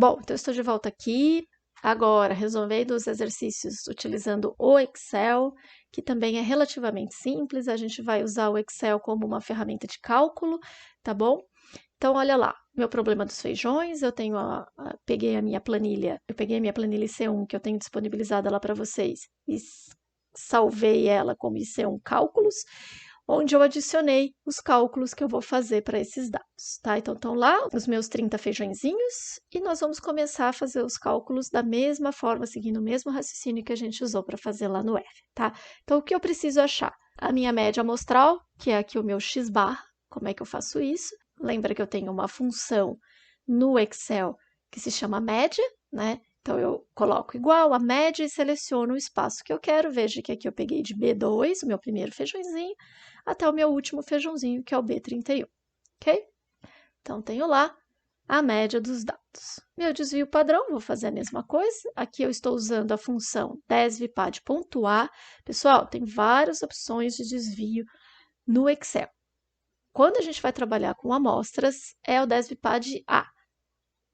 Bom, então eu estou de volta aqui, agora resolvendo os exercícios utilizando o Excel, que também é relativamente simples, a gente vai usar o Excel como uma ferramenta de cálculo, tá bom? Então, olha lá, meu problema dos feijões, eu tenho peguei a minha planilha, eu peguei a minha planilha IC1 que eu tenho disponibilizada lá para vocês e salvei ela como IC1 cálculos, onde eu adicionei os cálculos que eu vou fazer para esses dados, tá? Então, estão lá os meus 30 feijõezinhos e nós vamos começar a fazer os cálculos da mesma forma, seguindo o mesmo raciocínio que a gente usou para fazer lá no R, tá? Então, o que eu preciso achar? A minha média amostral, que é aqui o meu x-bar, como é que eu faço isso? Lembra que eu tenho uma função no Excel que se chama média, né? Então, eu coloco igual a média e seleciono o espaço que eu quero. Veja que aqui eu peguei de B2, o meu primeiro feijãozinho, até o meu último feijãozinho, que é o B31, ok? Então, tenho lá a média dos dados. Meu desvio padrão, vou fazer a mesma coisa. Aqui eu estou usando a função desvpad.a. Pessoal, tem várias opções de desvio no Excel. Quando a gente vai trabalhar com amostras, é o desvpad.a.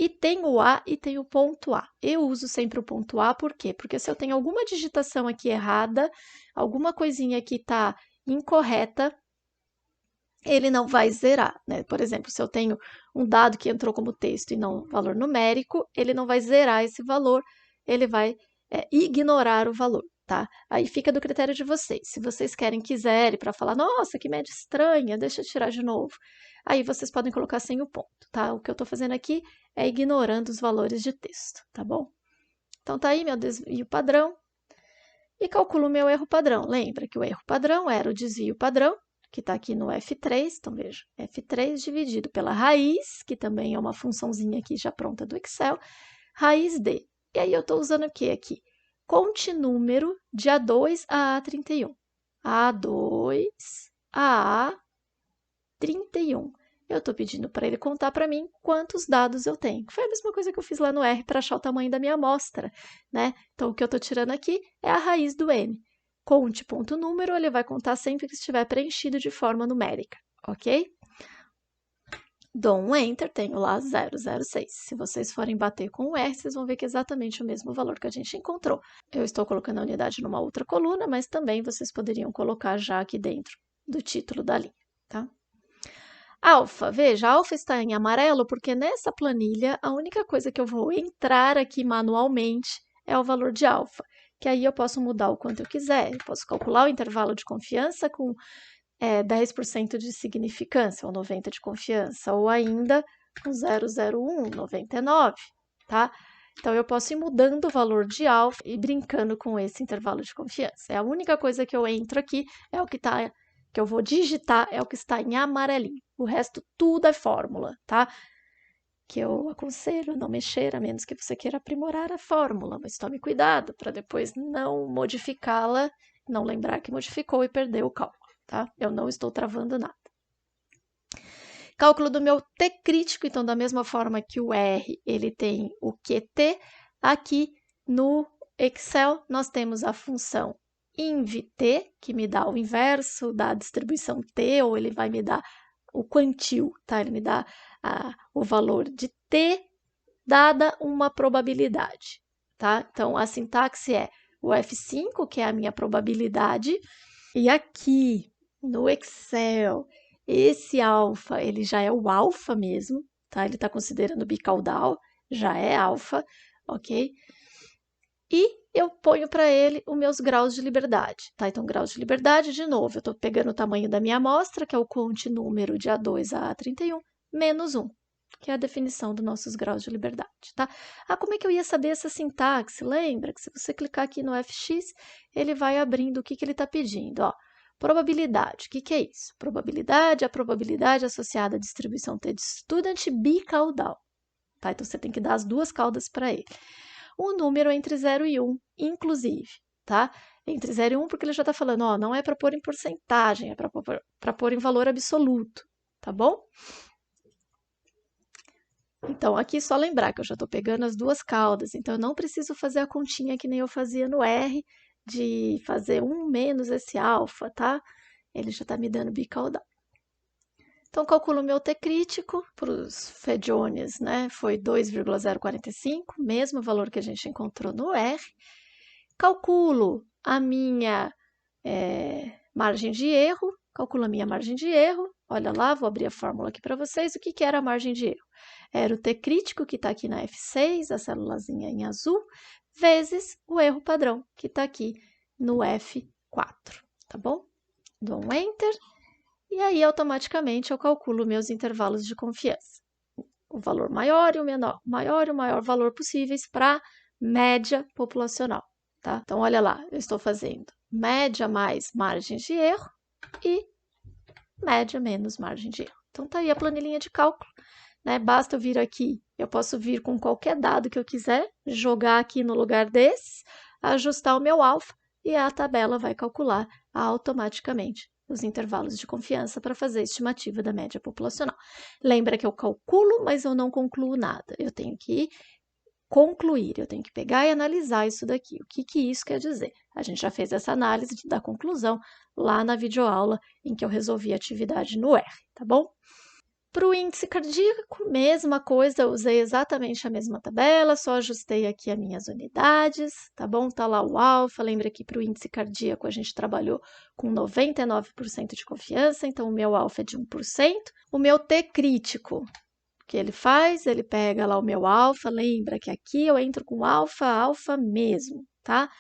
E tem o A e tem o ponto A. Eu uso sempre o ponto A, por quê? Porque se eu tenho alguma digitação aqui errada, alguma coisinha aqui está incorreta, ele não vai zerar, né? Por exemplo, se eu tenho um dado que entrou como texto e não valor numérico, ele não vai zerar esse valor, ele vai ignorar o valor, tá? Aí fica do critério de vocês. Se vocês quiserem para falar, nossa, que média estranha, deixa eu tirar de novo. Aí vocês podem colocar sem o ponto, tá? O que eu estou fazendo aqui é ignorando os valores de texto, tá bom? Então tá aí meu desvio padrão e calculo o meu erro padrão. Lembra que o erro padrão era o desvio padrão, que está aqui no F3, então veja, F3 dividido pela raiz, que também é uma funçãozinha aqui já pronta do Excel, raiz D. E aí eu estou usando o que aqui? Conte número de A2 a A31. A2 a A31. Eu estou pedindo para ele contar para mim quantos dados eu tenho. Foi a mesma coisa que eu fiz lá no R para achar o tamanho da minha amostra, né? Então, o que eu estou tirando aqui é a raiz do N. Conte ponto número, ele vai contar sempre que estiver preenchido de forma numérica, ok? Dou um Enter, tenho lá 006. Se vocês forem bater com o R, vocês vão ver que é exatamente o mesmo valor que a gente encontrou. Eu estou colocando a unidade numa outra coluna, mas também vocês poderiam colocar já aqui dentro do título da linha, tá? Alfa, veja, alfa está em amarelo porque nessa planilha a única coisa que eu vou entrar aqui manualmente é o valor de alfa, que aí eu posso mudar o quanto eu quiser. Eu posso calcular o intervalo de confiança com 10% de significância, ou 90% de confiança, ou ainda com 0,01, 99, tá? Então, eu posso ir mudando o valor de alfa e brincando com esse intervalo de confiança. É a única coisa que eu entro aqui, é o que tá, que eu vou digitar, é o que está em amarelinho. O resto tudo é fórmula, tá? Que eu aconselho não mexer, a menos que você queira aprimorar a fórmula, mas tome cuidado para depois não modificá-la, não lembrar que modificou e perder o cálculo, tá? Eu não estou travando nada. Cálculo do meu T crítico, então da mesma forma que o R, ele tem o QT, aqui no Excel nós temos a função inv_t, que me dá o inverso da distribuição T, ou ele vai me dar o quantil, tá? Ele me dá o valor de T dada uma probabilidade, tá? Então, a sintaxe é o F5, que é a minha probabilidade, e aqui no Excel, esse alfa, ele já é o alfa mesmo, tá? Ele está considerando bicaudal, já é alfa, ok? E eu ponho para ele os meus graus de liberdade, tá? Então, graus de liberdade, de novo, eu estou pegando o tamanho da minha amostra, que é o conte número de A2 a A31, menos 1, que é a definição dos nossos graus de liberdade, tá? Como é que eu ia saber essa sintaxe? Lembra que se você clicar aqui no FX, ele vai abrindo o que ele está pedindo, ó. Probabilidade, o que é isso? Probabilidade é a probabilidade associada à distribuição T de student bicaudal, tá? Então, você tem que dar as duas caudas para ele. Um número entre 0 e 1, inclusive, tá? Entre 0 e 1, porque ele já está falando, ó, não é para pôr em porcentagem, é para pôr em valor absoluto, tá bom? Então, aqui só lembrar que eu já estou pegando as duas caudas, então eu não preciso fazer a continha que nem eu fazia no R, de fazer 1 menos esse alfa, tá? Ele já está me dando bicaudal. Então, calculo o meu T crítico para os Fedjones, né? Foi 2,045, mesmo valor que a gente encontrou no R. Calculo a minha margem de erro, calculo a minha margem de erro. Olha lá, vou abrir a fórmula aqui para vocês. O que era a margem de erro? Era o T crítico, que está aqui na F6, a célulazinha em azul, vezes o erro padrão, que está aqui no F4, tá bom? Dou um Enter, e aí automaticamente eu calculo meus intervalos de confiança. O valor maior e o menor, maior e o maior valor possíveis para média populacional, tá? Então, olha lá, eu estou fazendo média mais margem de erro e média menos margem de erro. Então, tá aí a planilhinha de cálculo, né? Basta eu vir aqui, eu posso vir com qualquer dado que eu quiser, jogar aqui no lugar desses, ajustar o meu alfa e a tabela vai calcular automaticamente os intervalos de confiança para fazer a estimativa da média populacional. Lembra que eu calculo, mas eu não concluo nada. Eu tenho que concluir, eu tenho que pegar e analisar isso daqui. O que isso quer dizer? A gente já fez essa análise da conclusão lá na videoaula em que eu resolvi a atividade no R, tá bom? Para o índice cardíaco, mesma coisa, eu usei exatamente a mesma tabela, só ajustei aqui as minhas unidades, tá bom? Tá lá o alfa, lembra que para o índice cardíaco a gente trabalhou com 99% de confiança, então o meu alfa é de 1%. O meu T crítico, o que ele faz? Ele pega lá o meu alfa, lembra que aqui eu entro com alfa mesmo, tá?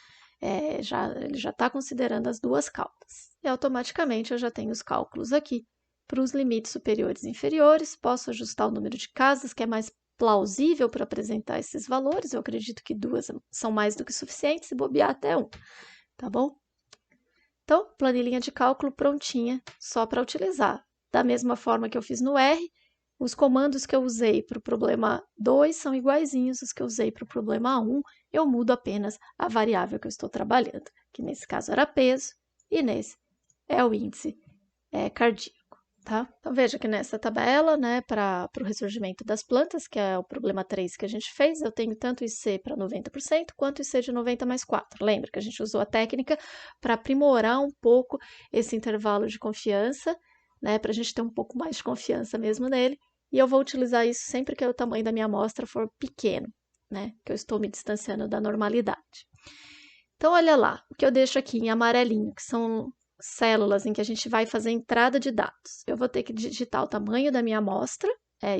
Ele já está considerando as duas caudas. E automaticamente eu já tenho os cálculos aqui. Para os limites superiores e inferiores, posso ajustar o número de casas, que é mais plausível para apresentar esses valores. Eu acredito que 2 são mais do que suficientes, se bobear até 1, tá bom? Então, planilhinha de cálculo prontinha, só para utilizar. Da mesma forma que eu fiz no R, os comandos que eu usei para o problema 2 são iguaizinhos aos que eu usei para o problema 1, eu mudo apenas a variável que eu estou trabalhando, que nesse caso era peso e nesse é o índice cardíaco. Tá? Então, veja que nessa tabela, né, para o ressurgimento das plantas, que é o problema 3 que a gente fez, eu tenho tanto IC para 90% quanto IC de 90 mais 4. Lembra que a gente usou a técnica para aprimorar um pouco esse intervalo de confiança, né, para a gente ter um pouco mais de confiança mesmo nele, e eu vou utilizar isso sempre que o tamanho da minha amostra for pequeno, né, que eu estou me distanciando da normalidade. Então, olha lá, o que eu deixo aqui em amarelinho, que são células em que a gente vai fazer entrada de dados. Eu vou ter que digitar o tamanho da minha amostra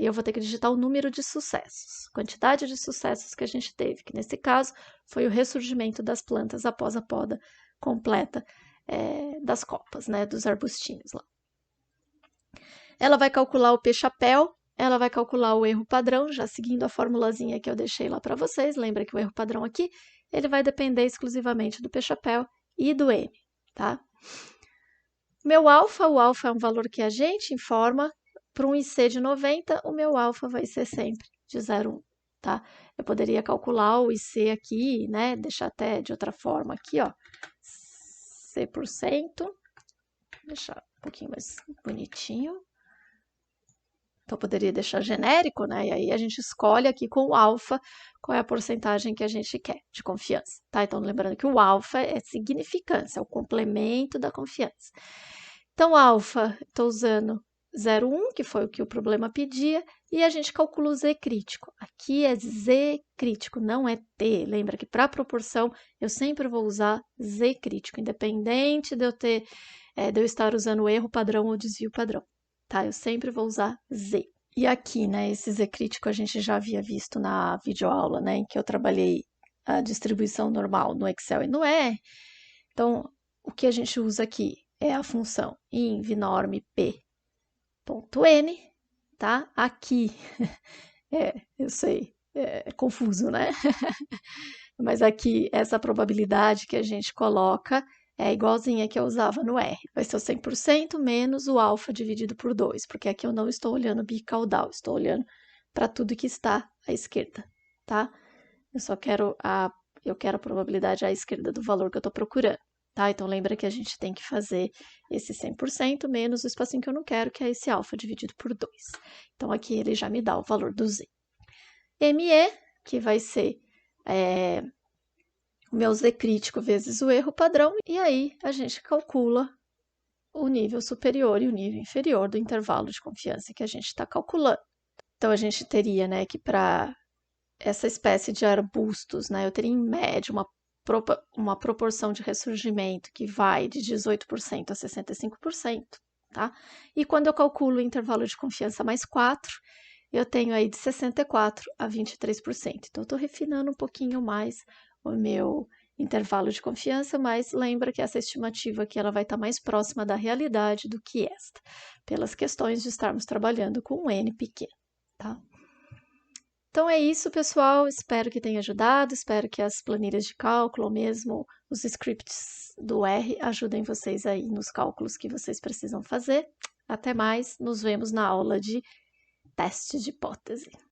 e eu vou ter que digitar o número de sucessos, quantidade de sucessos que a gente teve, que nesse caso foi o ressurgimento das plantas após a poda completa das copas, né, dos arbustinhos lá. Ela vai calcular o P-chapéu, ela vai calcular o erro padrão, já seguindo a formulazinha que eu deixei lá para vocês. Lembra que o erro padrão aqui, ele vai depender exclusivamente do P-chapéu e do M, tá? O alfa é um valor que a gente informa. Para um IC de 90, o meu alfa vai ser sempre de 0,1, tá? Eu poderia calcular o IC aqui, né? Deixar até de outra forma aqui, ó. C%. Deixar um pouquinho mais bonitinho. Então, eu poderia deixar genérico, né? E aí a gente escolhe aqui com o alfa qual é a porcentagem que a gente quer de confiança, tá? Então, lembrando que o alfa é significância, é o complemento da confiança. Então, alfa, estou usando 0,1, que foi o que o problema pedia, e a gente calcula o Z crítico. Aqui é Z crítico, não é T. Lembra que para proporção eu sempre vou usar Z crítico, independente de eu estar usando o erro padrão ou desvio padrão. Tá? Eu sempre vou usar Z. E aqui, né, esse Z crítico a gente já havia visto na videoaula, né, em que eu trabalhei a distribuição normal no Excel e no R. Então, o que a gente usa aqui é a função inv_norm p.n, tá? Aqui, eu sei, é confuso, né? Mas aqui, essa probabilidade que a gente coloca é igualzinha que eu usava no R. Vai ser o 100% menos o alfa dividido por 2, porque aqui eu não estou olhando bicaudal, estou olhando para tudo que está à esquerda, tá? Eu quero a probabilidade à esquerda do valor que eu estou procurando, tá? Então, lembra que a gente tem que fazer esse 100% menos o espacinho que eu não quero, que é esse alfa dividido por 2. Então, aqui ele já me dá o valor do Z. ME, que vai ser o meu Z crítico vezes o erro padrão, e aí a gente calcula o nível superior e o nível inferior do intervalo de confiança que a gente está calculando. Então, a gente teria, né, que para essa espécie de arbustos, né, eu teria em média uma proporção de ressurgimento que vai de 18% a 65%, tá? E quando eu calculo o intervalo de confiança mais 4, eu tenho aí de 64% a 23%. Então, eu estou refinando um pouquinho mais o meu intervalo de confiança, mas lembra que essa estimativa aqui ela vai estar mais próxima da realidade do que esta, pelas questões de estarmos trabalhando com um N pequeno, tá? Então é isso, pessoal. Espero que tenha ajudado. Espero que as planilhas de cálculo, ou mesmo os scripts do R, ajudem vocês aí nos cálculos que vocês precisam fazer. Até mais. Nos vemos na aula de teste de hipótese.